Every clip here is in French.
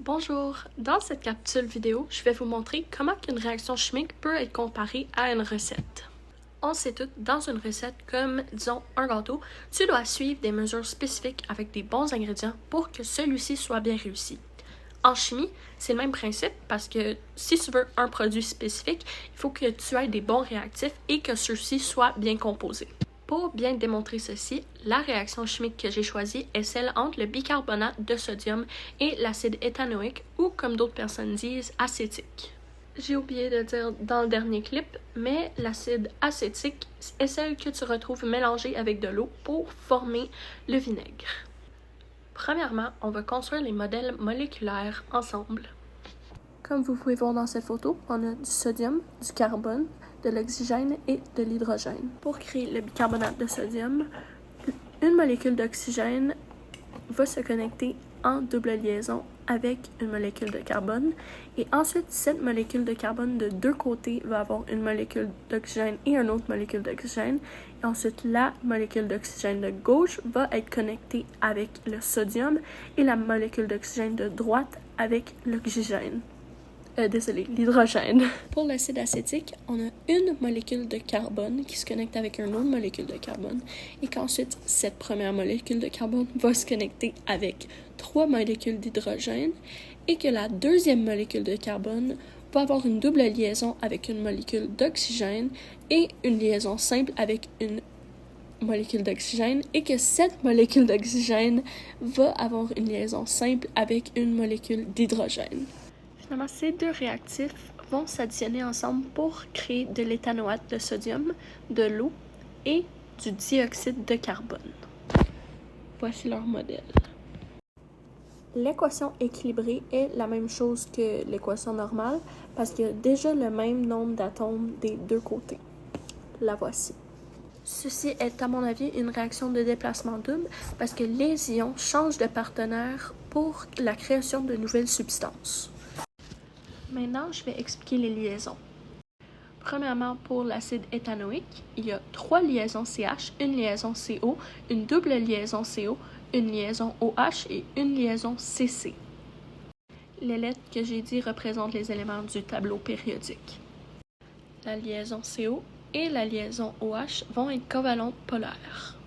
Bonjour! Dans cette capsule vidéo, je vais vous montrer comment une réaction chimique peut être comparée à une recette. On sait tout, dans une recette comme, disons, un gâteau, tu dois suivre des mesures spécifiques avec des bons ingrédients pour que celui-ci soit bien réussi. En chimie, c'est le même principe parce que si tu veux un produit spécifique, il faut que tu aies des bons réactifs et que ceux-ci soient bien composés. Pour bien démontrer ceci, la réaction chimique que j'ai choisie est celle entre le bicarbonate de sodium et l'acide éthanoïque ou, comme d'autres personnes disent, acétique. J'ai oublié de dire dans le dernier clip, mais l'acide acétique est celle que tu retrouves mélangée avec de l'eau pour former le vinaigre. Premièrement, on va construire les modèles moléculaires ensemble. Comme vous pouvez voir dans cette photo, on a du sodium, du carbone, de l'oxygène et de l'hydrogène. Pour créer le bicarbonate de sodium, une molécule d'oxygène va se connecter en double liaison avec une molécule de carbone et ensuite cette molécule de carbone de deux côtés va avoir une molécule d'oxygène et une autre molécule d'oxygène et ensuite la molécule d'oxygène de gauche va être connectée avec le sodium et la molécule d'oxygène de droite avec l'oxygène. L'hydrogène. Pour l'acide acétique, on a une molécule de carbone qui se connecte avec une autre molécule de carbone et qu'ensuite, cette première molécule de carbone va se connecter avec trois molécules d'hydrogène et que la deuxième molécule de carbone va avoir une double liaison avec une molécule d'oxygène et une liaison simple avec une molécule d'oxygène et que cette molécule d'oxygène va avoir une liaison simple avec une molécule d'hydrogène. Finalement, ces deux réactifs vont s'additionner ensemble pour créer de l'éthanoate de sodium, de l'eau et du dioxyde de carbone. Voici leur modèle. L'équation équilibrée est la même chose que l'équation normale parce qu'il y a déjà le même nombre d'atomes des deux côtés. La voici. Ceci est à mon avis une réaction de déplacement double parce que les ions changent de partenaire pour la création de nouvelles substances. Maintenant, je vais expliquer les liaisons. Premièrement, pour l'acide éthanoïque, il y a trois liaisons CH, une liaison CO, une double liaison CO, une liaison OH et une liaison CC. Les lettres que j'ai dit représentent les éléments du tableau périodique. La liaison CO et la liaison OH vont être covalentes polaires.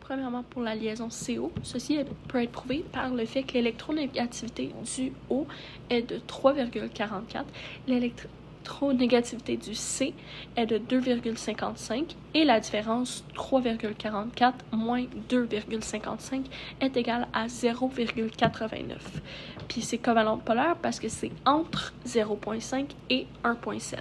Premièrement, pour la liaison CO, ceci peut être prouvé par le fait que l'électronégativité du O est de 3,44, l'électronégativité du C est de 2,55 et la différence 3,44 moins 2,55 est égale à 0,89. Puis c'est covalent polaire parce que c'est entre 0,5 et 1,7.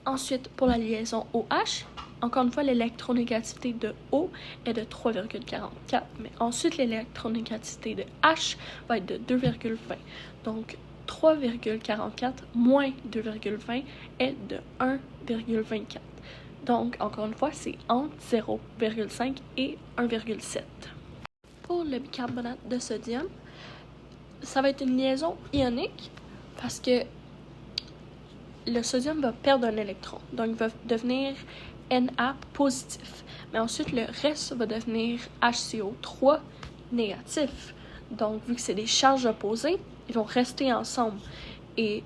Ensuite, pour la liaison OH, encore une fois, l'électronégativité de O est de 3,44, mais ensuite l'électronégativité de H va être de 2,20. Donc, 3,44 moins 2,20 est de 1,24. Donc, encore une fois, c'est entre 0,5 et 1,7. Pour le bicarbonate de sodium, ça va être une liaison ionique parce que le sodium va perdre un électron, donc il va devenir Na positif. Mais ensuite, le reste va devenir HCO3 négatif. Donc, vu que c'est des charges opposées, ils vont rester ensemble. Et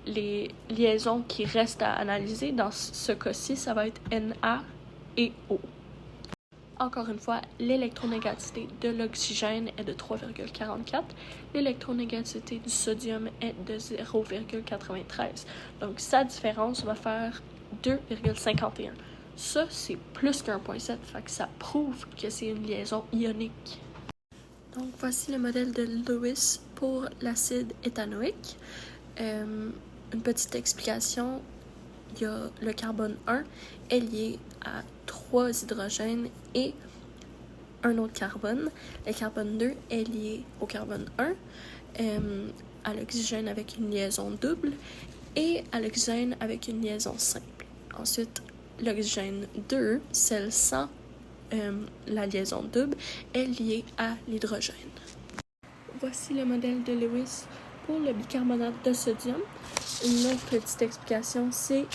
les liaisons qui restent à analyser, dans ce cas-ci, ça va être Na et O. Encore une fois, l'électronégativité de l'oxygène est de 3,44. L'électronégativité du sodium est de 0,93. Donc, sa différence va faire 2,51. Ça, c'est plus qu'1,7, fait que ça prouve que c'est une liaison ionique. Donc, voici le modèle de Lewis pour l'acide éthanoïque. Une petite explication. Il y a le carbone 1 est lié à 3 hydrogènes et un autre carbone. Le carbone 2 est lié au carbone 1, à l'oxygène avec une liaison double et à l'oxygène avec une liaison simple. Ensuite, l'oxygène 2, celle sans la liaison double, est lié à l'hydrogène. Voici le modèle de Lewis pour le bicarbonate de sodium, une autre petite explication, c'est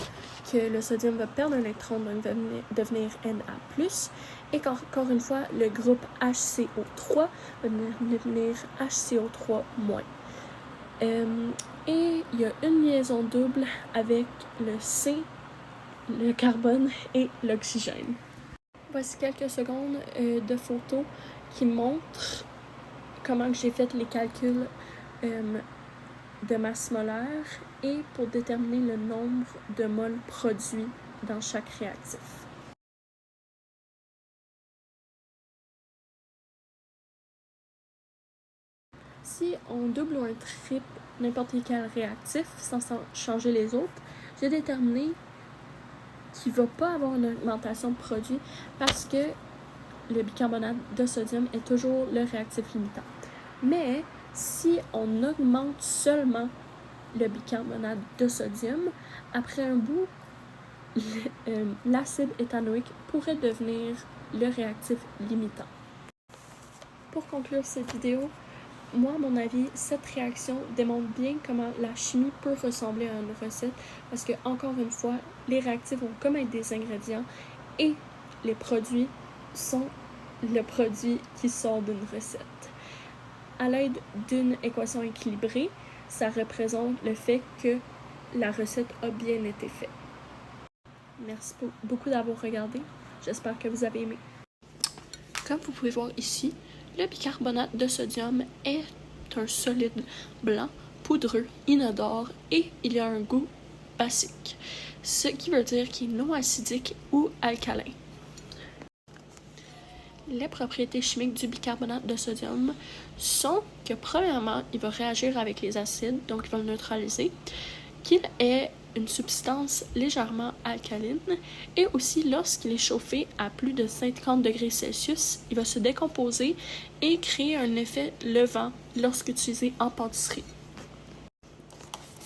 que le sodium va perdre un électron, donc va devenir Na+, et qu'encore une fois, le groupe HCO3 va devenir HCO3-. Et il y a une liaison double avec le C, le carbone et l'oxygène. Voici quelques secondes de photos qui montrent comment j'ai fait les calculs de masse molaire et pour déterminer le nombre de moles produits dans chaque réactif. Si on double ou un triple n'importe quel réactif sans changer les autres, j'ai déterminé qu'il ne va pas avoir une augmentation de produit parce que le bicarbonate de sodium est toujours le réactif limitant. Mais si on augmente seulement le bicarbonate de sodium, après un bout, l'acide éthanoïque pourrait devenir le réactif limitant. Pour conclure cette vidéo, moi, à mon avis, cette réaction démontre bien comment la chimie peut ressembler à une recette parce que, encore une fois, les réactifs vont comme être des ingrédients et les produits sont le produit qui sort d'une recette. À l'aide d'une équation équilibrée, ça représente le fait que la recette a bien été faite. Merci beaucoup d'avoir regardé. J'espère que vous avez aimé. Comme vous pouvez voir ici, le bicarbonate de sodium est un solide blanc, poudreux, inodore et il a un goût basique, ce qui veut dire qu'il est non acidique ou alcalin. Les propriétés chimiques du bicarbonate de sodium sont que, premièrement, il va réagir avec les acides, donc il va le neutraliser, qu'il est une substance légèrement alcaline, et aussi lorsqu'il est chauffé à plus de 50 degrés Celsius, il va se décomposer et créer un effet levant lorsqu'utilisé en pâtisserie.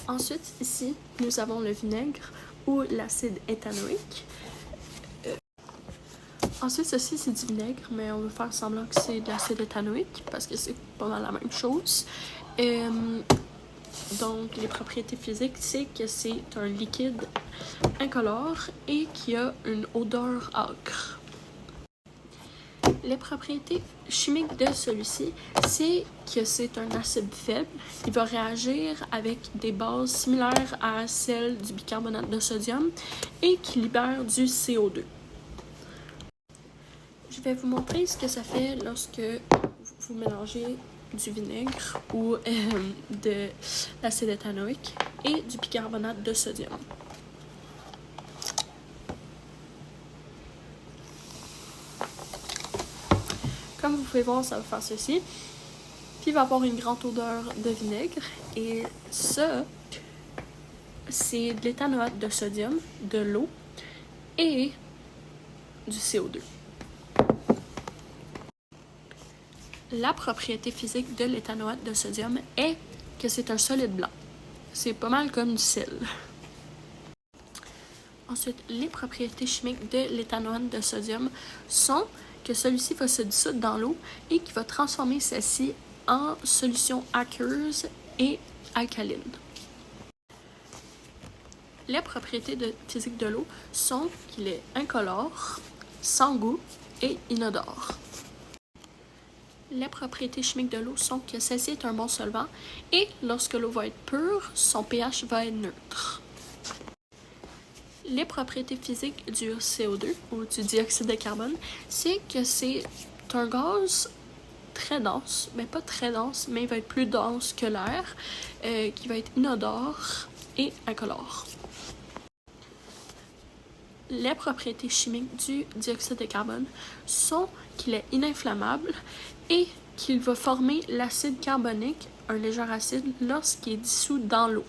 Ensuite, ici, nous avons le vinaigre ou l'acide éthanoïque. Ensuite, ceci, c'est du vinaigre, mais on va faire semblant que c'est de l'acide éthanoïque parce que c'est pas mal la même chose. Donc, les propriétés physiques, c'est que c'est un liquide incolore et qui a une odeur âcre. Les propriétés chimiques de celui-ci, c'est que c'est un acide faible. Il va réagir avec des bases similaires à celles du bicarbonate de sodium et qui libère du CO2. Je vais vous montrer ce que ça fait lorsque vous mélangez du vinaigre ou de l'acide éthanoïque et du bicarbonate de sodium. Comme vous pouvez voir, ça va faire ceci. Puis il va avoir une grande odeur de vinaigre. Et ça, c'est de l'éthanoate de sodium, de l'eau et du CO2. La propriété physique de l'éthanoate de sodium est que c'est un solide blanc. C'est pas mal comme du sel. Ensuite, les propriétés chimiques de l'éthanoate de sodium sont que celui-ci va se dissoudre dans l'eau et qui va transformer celle-ci en solution aqueuse et alcaline. Les propriétés physiques de l'eau sont qu'il est incolore, sans goût et inodore. Les propriétés chimiques de l'eau sont que celle-ci est un bon solvant et lorsque l'eau va être pure, son pH va être neutre. Les propriétés physiques du CO2 ou du dioxyde de carbone, c'est que c'est un gaz très dense, mais pas très dense, mais il va être plus dense que l'air, qui va être inodore et incolore. Les propriétés chimiques du dioxyde de carbone sont qu'il est ininflammable et qu'il va former l'acide carbonique, un léger acide, lorsqu'il est dissous dans l'eau.